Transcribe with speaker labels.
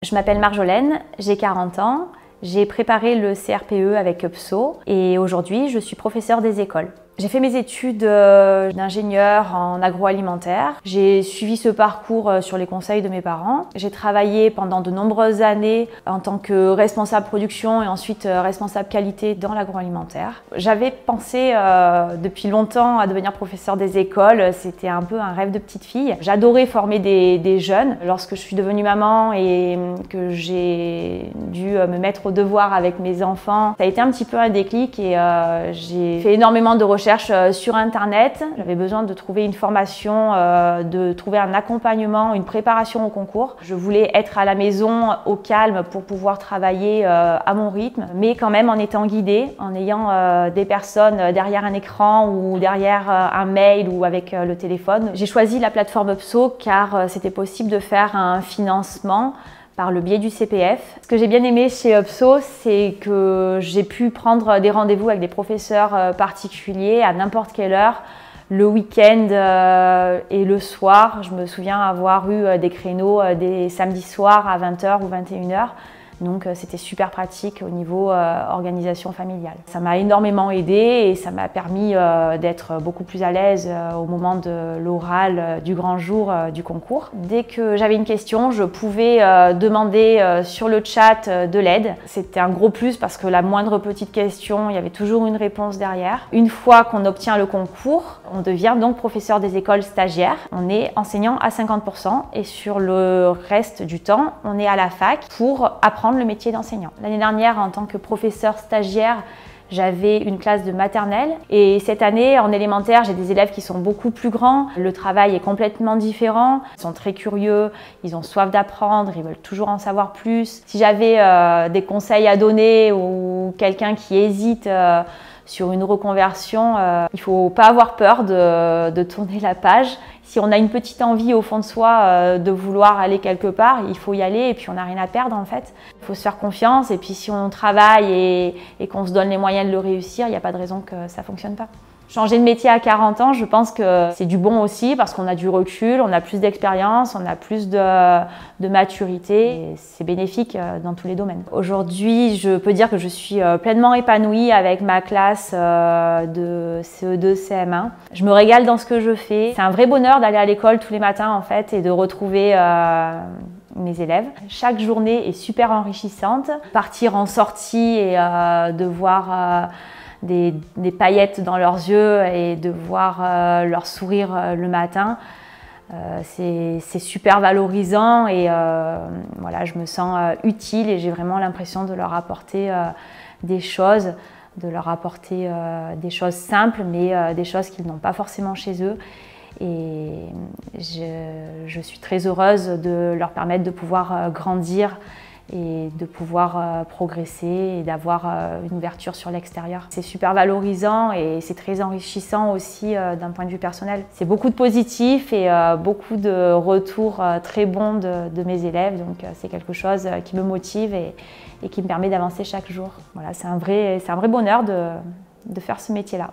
Speaker 1: Je m'appelle Marjolaine, j'ai 40 ans, j'ai préparé le CRPE avec UPSO et aujourd'hui je suis professeure des écoles. J'ai fait mes études d'ingénieur en agroalimentaire. J'ai suivi ce parcours sur les conseils de mes parents. J'ai travaillé pendant de nombreuses années en tant que responsable production et ensuite responsable qualité dans l'agroalimentaire. J'avais pensé depuis longtemps à devenir professeure des écoles. C'était un peu un rêve de petite fille. J'adorais former des jeunes. Lorsque je suis devenue maman et que j'ai dû me mettre au devoir avec mes enfants, ça a été un petit peu un déclic et j'ai fait énormément de recherches sur internet. J'avais besoin de trouver une formation, de trouver un accompagnement, une préparation au concours. Je voulais être à la maison au calme pour pouvoir travailler à mon rythme, mais quand même en étant guidée, en ayant des personnes derrière un écran ou derrière un mail ou avec le téléphone. J'ai choisi la plateforme UPSO car c'était possible de faire un financement par le biais du CPF. Ce que j'ai bien aimé chez UPSO, c'est que j'ai pu prendre des rendez-vous avec des professeurs particuliers à n'importe quelle heure, le week-end et le soir. Je me souviens avoir eu des créneaux des samedis soirs à 20h ou 21h. Donc c'était super pratique au niveau organisation familiale. Ça m'a énormément aidée et ça m'a permis d'être beaucoup plus à l'aise au moment de l'oral du grand jour du concours. Dès que j'avais une question, je pouvais demander sur le chat de l'aide. C'était un gros plus parce que la moindre petite question, il y avait toujours une réponse derrière. Une fois qu'on obtient le concours, on devient donc professeur des écoles stagiaires. On est enseignant à 50% et sur le reste du temps, on est à la fac pour apprendre le métier d'enseignant. L'année dernière, en tant que professeur stagiaire, j'avais une classe de maternelle et cette année, en élémentaire, j'ai des élèves qui sont beaucoup plus grands. Le travail est complètement différent. Ils sont très curieux, ils ont soif d'apprendre, ils veulent toujours en savoir plus. Si j'avais des conseils à donner ou quelqu'un qui hésite sur une reconversion, il ne faut pas avoir peur de tourner la page. Si on a une petite envie au fond de soi de vouloir aller quelque part, il faut y aller et puis on n'a rien à perdre en fait. Il faut se faire confiance et puis si on travaille et qu'on se donne les moyens de le réussir, il n'y a pas de raison que ça ne fonctionne pas. Changer de métier à 40 ans, je pense que c'est du bon aussi parce qu'on a du recul, on a plus d'expérience, on a plus de maturité et c'est bénéfique dans tous les domaines. Aujourd'hui, je peux dire que je suis pleinement épanouie avec ma classe de CE2, CM1. Je me régale dans ce que je fais. C'est un vrai bonheur d'aller à l'école tous les matins en fait et de retrouver mes élèves. Chaque journée est super enrichissante. Partir en sortie et de voir des paillettes dans leurs yeux et de voir leur sourire le matin, c'est super valorisant et voilà, je me sens utile et j'ai vraiment l'impression de leur apporter des choses, des choses simples mais des choses qu'ils n'ont pas forcément chez eux. Et je suis très heureuse de leur permettre de pouvoir grandir et de pouvoir progresser et d'avoir une ouverture sur l'extérieur. C'est super valorisant et c'est très enrichissant aussi d'un point de vue personnel. C'est beaucoup de positifs et beaucoup de retours très bons de mes élèves, donc c'est quelque chose qui me motive et qui me permet d'avancer chaque jour. Voilà, c'est un vrai bonheur de faire ce métier-là.